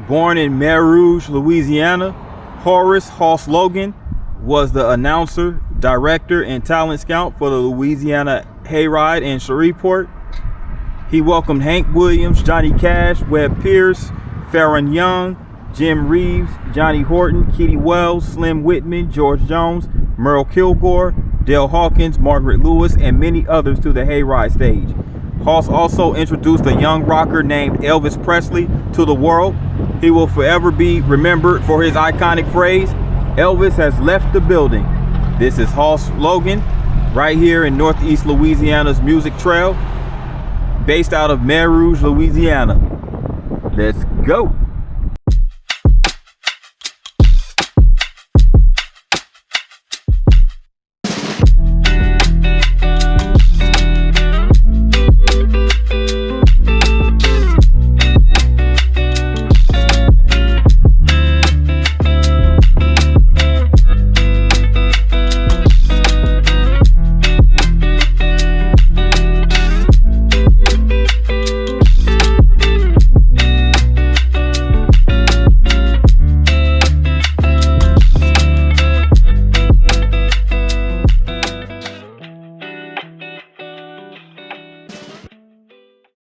Born in Mer Rouge, Louisiana, Horace Hoss Logan was the announcer, director, and talent scout for the Louisiana Hayride and Shreveport. He welcomed Hank Williams, Johnny Cash, Webb Pierce, Farron Young, Jim Reeves, Johnny Horton, Kitty Wells, Slim Whitman, George Jones, Merle Kilgore, Dale Hawkins, Margaret Lewis, and many others to the Hayride stage. Hoss also introduced a young rocker named Elvis Presley to the world. He will forever be remembered for his iconic phrase, "Elvis has left the building." This is Hoss Logan, right here in Northeast Louisiana's Music Trail, based out of Mer Rouge, Louisiana. Let's go.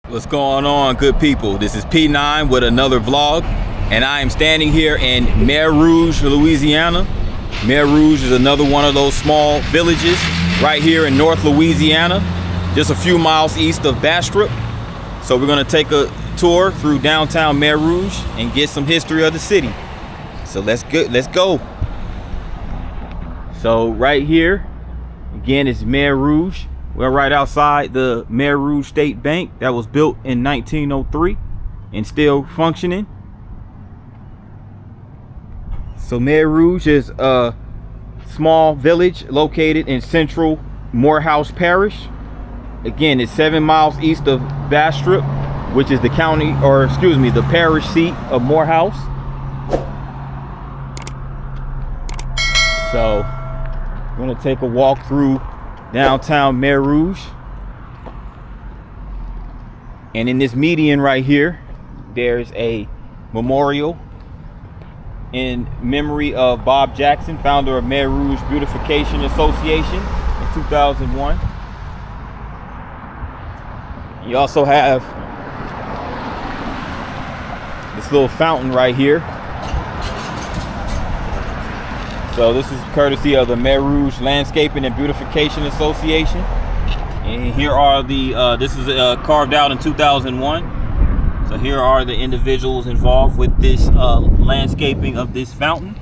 What's going on, good people? This is P9 with another vlog, and I am standing here in Mer Rouge, Louisiana. Mer Rouge is another one of those small villages right here in North Louisiana, just a few miles east of Bastrop. So we're gonna take a tour through downtown Mer Rouge and get some history of the city. So let's go. So right here, again, it's Mer Rouge. We're right outside the Mer Rouge State Bank that was built in 1903 and still functioning. So Mer Rouge is a small village located in central Morehouse Parish. Again, it's 7 miles east of Bastrop, which is the the parish seat of Morehouse. So we're gonna take a walk through downtown Mer Rouge, and in this median right here there's a memorial in memory of Bob Jackson, founder of Mer Rouge Beautification Association in 2001. You also have this little fountain right here. So this is courtesy of the Mer Rouge Landscaping and Beautification Association. And here are the, this is carved out in 2001. So here are the individuals involved with this landscaping of this fountain.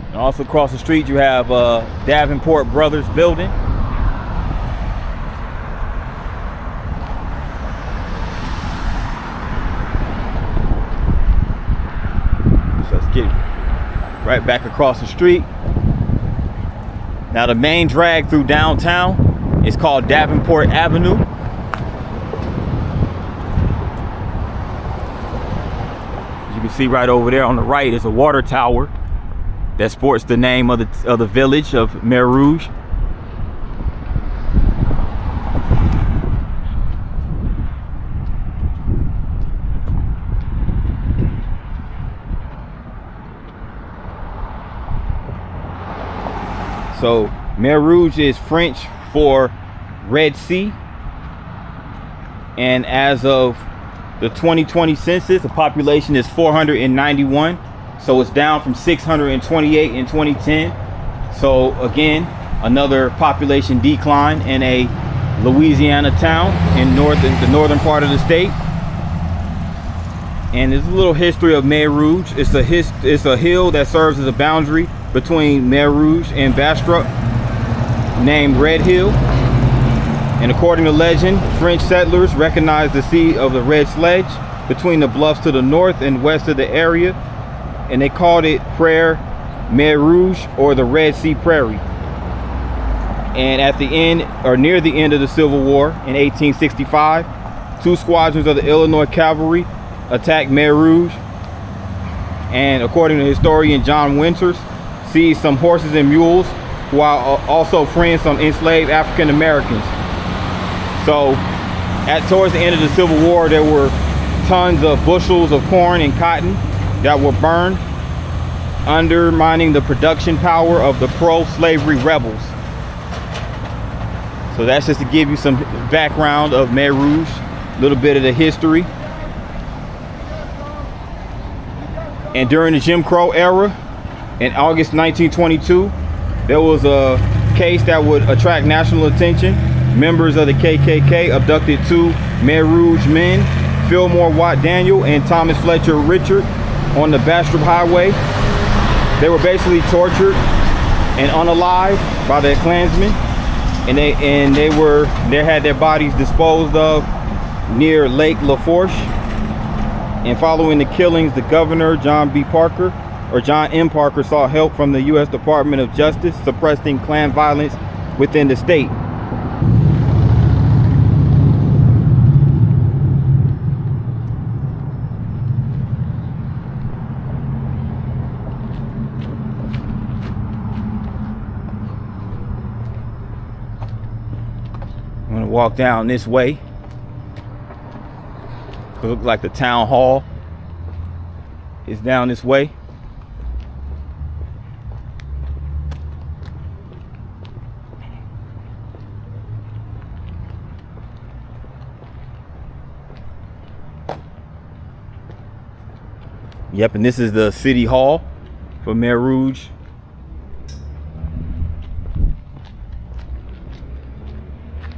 And also across the street you have Davenport Brothers building. Right back across the street. Now the main drag through downtown is called Davenport Avenue. As you can see right over there on the right is a water tower that sports the name of the village of Mer Rouge. So Mer Rouge is French for Red Sea, and as of the 2020 census, the population is 491. So it's down from 628 in 2010. So again, another population decline in a Louisiana town in the northern part of the state. And there's a little history of Mer Rouge. It's a hill that serves as a boundary between Mer Rouge and Bastrop, named Red Hill. And according to legend, French settlers recognized the seat of the Red Sledge between the bluffs to the north and west of the area, and they called it Prairie Mer Rouge, or the Red Sea Prairie. And at the end, or near the end of the Civil War in 1865, 2 squadrons of the Illinois Cavalry attacked Mer Rouge, and according to historian John Winters, seized some horses and mules while also freeing some enslaved African Americans. So Towards the end of the Civil War, there were tons of bushels of corn and cotton that were burned, undermining the production power of the pro-slavery rebels. So that's just to give you some background of Mer Rouge, a little bit of the history. And during the Jim Crow era, in August 1922, there was a case that would attract national attention. Members of the KKK abducted two Mer Rouge men, Fillmore Watt Daniel and Thomas Fletcher Richard, on the Bastrop Highway. They were basically tortured and unalived by their Klansmen, and they had their bodies disposed of near Lake LaFourche. And following the killings, the governor, John M. Parker, sought help from the U.S. Department of Justice, suppressing Klan violence within the state. I'm gonna walk down this way. It looks like the town hall is down this way. Yep, and this is the city hall for Mer Rouge.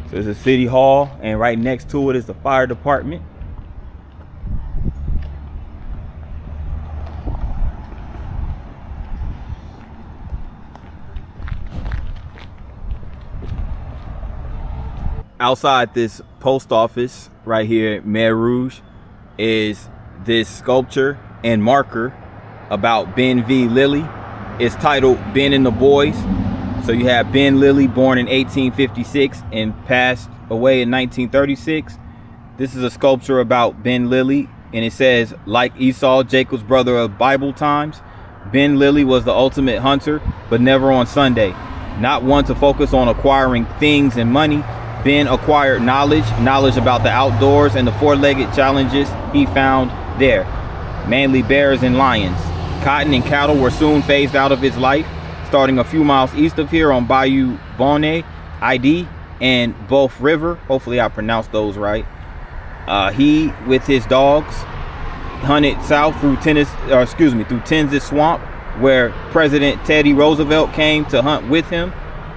So there's a city hall, and right next to it is the fire department. Outside this post office right here at Mer Rouge is this sculpture and marker about Ben V. Lilly. It's titled Ben and the Boys. So you have Ben Lilly, born in 1856 and passed away in 1936. This is a sculpture about Ben Lilly, and it says, like Esau, Jacob's brother of Bible times, Ben Lilly was the ultimate hunter, but never on Sunday. Not one to focus on acquiring things and money, Ben acquired knowledge about the outdoors and the four-legged challenges he found there. Manly bears and lions. Cotton and cattle were soon phased out of his life, starting a few miles east of here on Bayou Bonnet, ID, and Boeuf River. Hopefully I pronounced those right. He, with his dogs, hunted south through Tennessee Swamp, where President Teddy Roosevelt came to hunt with him,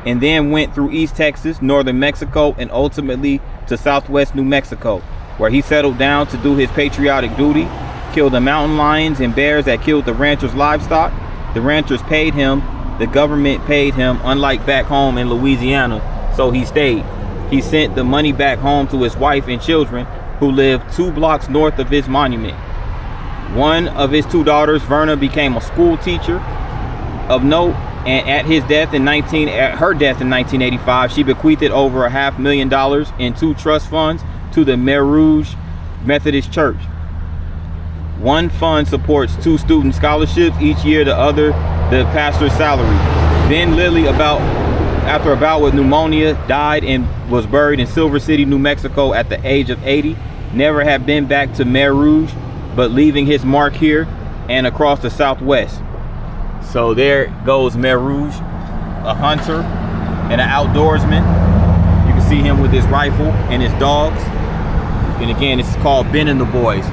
and then went through East Texas, northern Mexico, and ultimately to southwest New Mexico, where he settled down to do his patriotic duty, killed the mountain lions and bears that killed the ranchers' livestock. The ranchers paid him, the government paid him, unlike back home in Louisiana, so he stayed. He sent the money back home to his wife and children, who lived 2 blocks north of his monument. One of his 2 daughters, Verna, became a school teacher of note, and at her death in 1985, she bequeathed over $500,000 in 2 trust funds to the Mer Rouge Methodist Church. One fund supports 2 student scholarships each year, the other the pastor's salary. Ben Lilly, after a bout with pneumonia, died and was buried in Silver City, New Mexico at the age of 80. Never had been back to Mer Rouge, but leaving his mark here and across the Southwest. So there goes Mer Rouge, a hunter and an outdoorsman. You can see him with his rifle and his dogs. And again, it's called Ben and the Boys.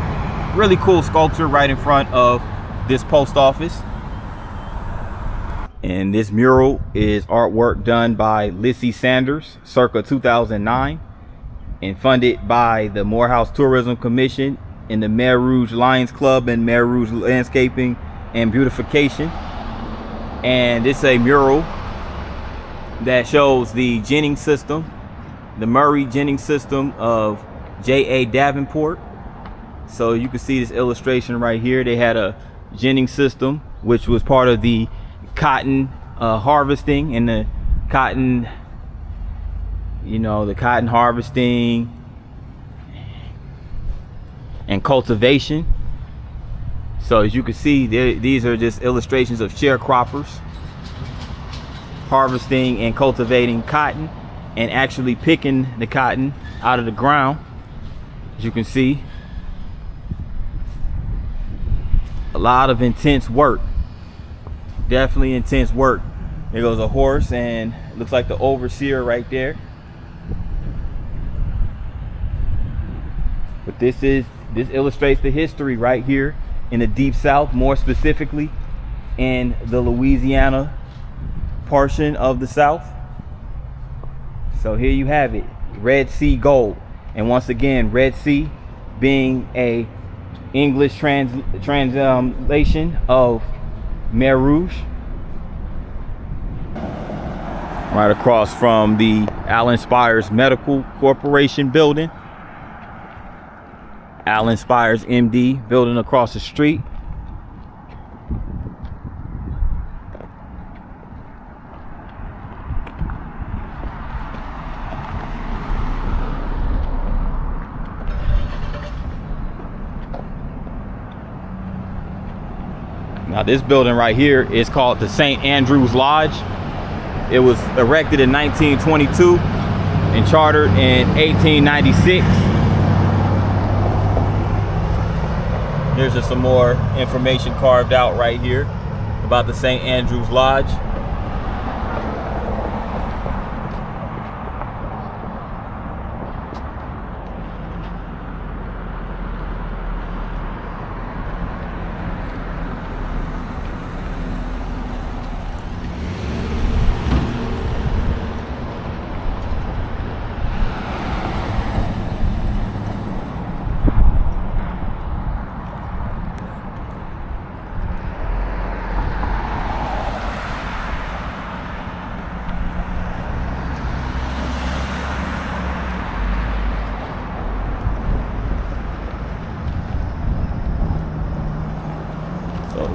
Really cool sculpture right in front of this post office. And this mural is artwork done by Lissy Sanders circa 2009 and funded by the Morehouse Tourism Commission and the Mer Rouge Lions Club and Mer Rouge Landscaping and Beautification. And it's a mural that shows the Jennings system, the Murray Jennings system of J.A. Davenport. So you can see this illustration right here. They had a Jennings system, which was part of the cotton harvesting and the cotton, the cotton harvesting and cultivation. So as you can see, these are just illustrations of sharecroppers harvesting and cultivating cotton and actually picking the cotton out of the ground As you can see, a lot of intense work. Definitely intense work. There goes a horse, and it looks like the overseer right there. But this illustrates the history right here in the Deep South, more specifically in the Louisiana portion of the South. So here you have it, Red Sea gold. And once again, Red Sea being a English translation of Mer Rouge. Right across from the Allen Spires Medical Corporation building. Allen Spires MD building across the street. Now this building right here is called the St. Andrew's Lodge. It was erected in 1922 and chartered in 1896. Here's just some more information carved out right here about the St. Andrew's Lodge.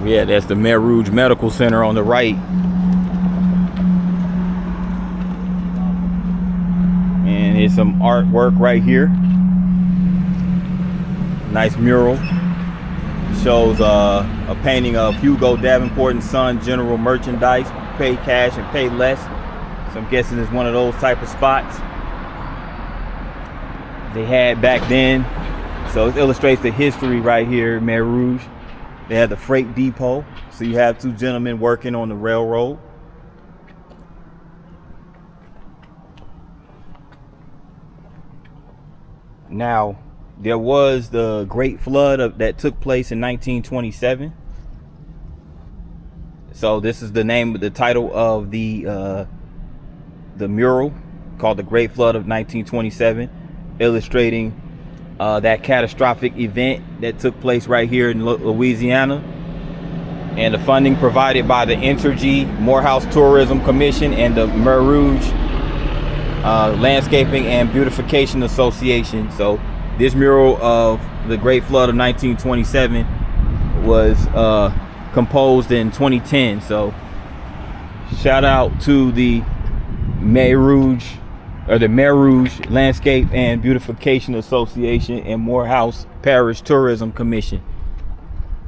Yeah, that's the Mer Rouge Medical Center on the right. And here's some artwork right here. Nice mural. Shows a painting of Hugo Davenport and Son General Merchandise, pay cash and pay less. So I'm guessing it's one of those type of spots they had back then. So it illustrates the history right here, Mer Rouge. They had the freight depot, so you have two gentlemen working on the railroad. Now, there was the Great Flood that took place in 1927. So this is the name, the title of the mural, called The Great Flood of 1927, illustrating that catastrophic event that took place right here in Louisiana. And the funding provided by the Entergy Morehouse Tourism Commission and the Mer Rouge Landscaping and Beautification Association. So this mural of the Great Flood of 1927 was composed in 2010. So shout out to the Mer Rouge, or the Mer Rouge Landscape and Beautification Association and Morehouse Parish Tourism Commission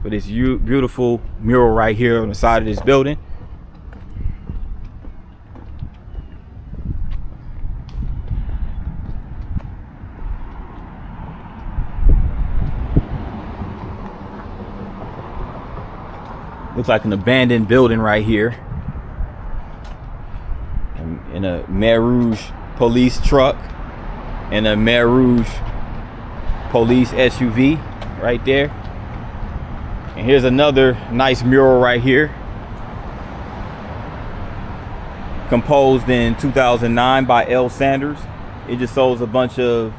for this beautiful mural right here on the side of this building. Looks like an abandoned building right here. In a Mer Rouge police truck and a Mer Rouge police SUV right there. And here's another nice mural right here, composed in 2009 by L. Sanders. It just shows a bunch of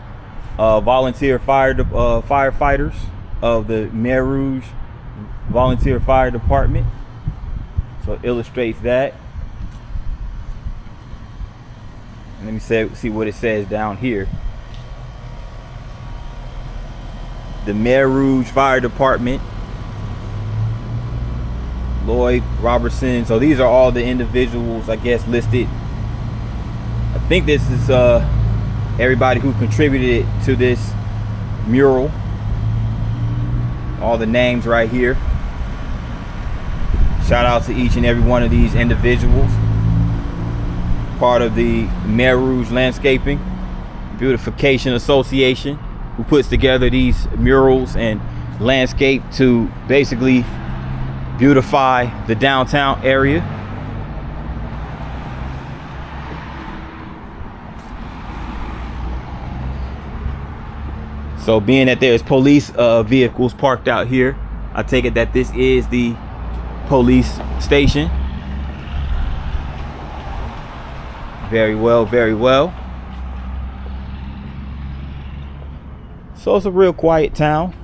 volunteer firefighters of the Mer Rouge Volunteer Fire Department. So it illustrates that. Let me see what it says down here. The Mer Rouge Fire Department, Lloyd Robertson. So these are all the individuals, I guess, listed. I think this is everybody who contributed to this mural. All the names right here. Shout out to each and every one of these individuals. Part of the Mer Rouge Landscaping Beautification Association. who puts together these murals and landscape to basically beautify the downtown area. So being that there's police vehicles parked out here, I take it that this is the police station. Very well, very well. So it's a real quiet town.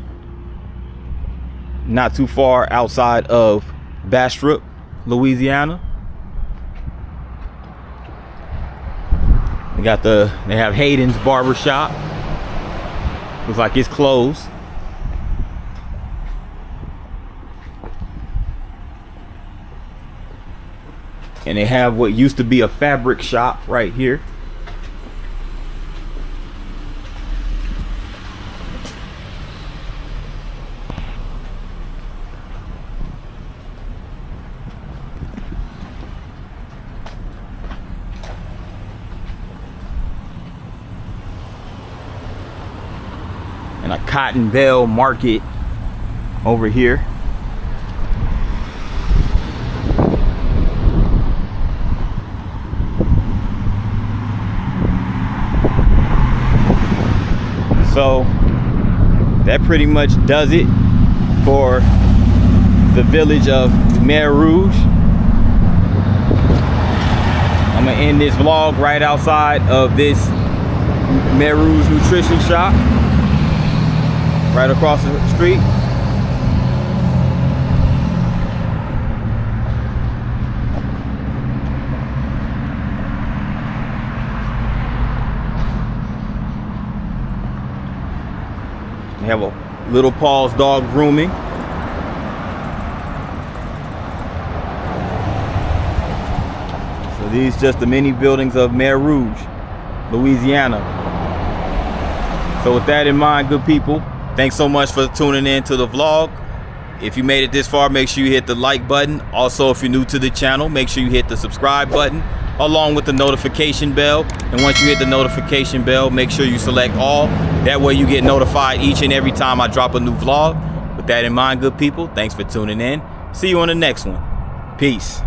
Not too far outside of Bastrop, Louisiana. They have Hayden's barber shop. Looks like it's closed. And they have what used to be a fabric shop right here. And a cotton bale market over here. So that pretty much does it for the village of Mer Rouge. I'm gonna end this vlog right outside of this Mer Rouge nutrition shop, right across the street. We have a Little Paul's dog grooming. So these just the mini buildings of Mer Rouge, Louisiana. So with that in mind, good people, thanks so much for tuning in to the vlog. If you made it this far, make sure you hit the like button. Also, if you're new to the channel, make sure you hit the subscribe button along with the notification bell. And once you hit the notification bell, make sure you select all. That way you get notified each and every time I drop a new vlog. With that in mind, good people, thanks for tuning in. See you on the next one. Peace.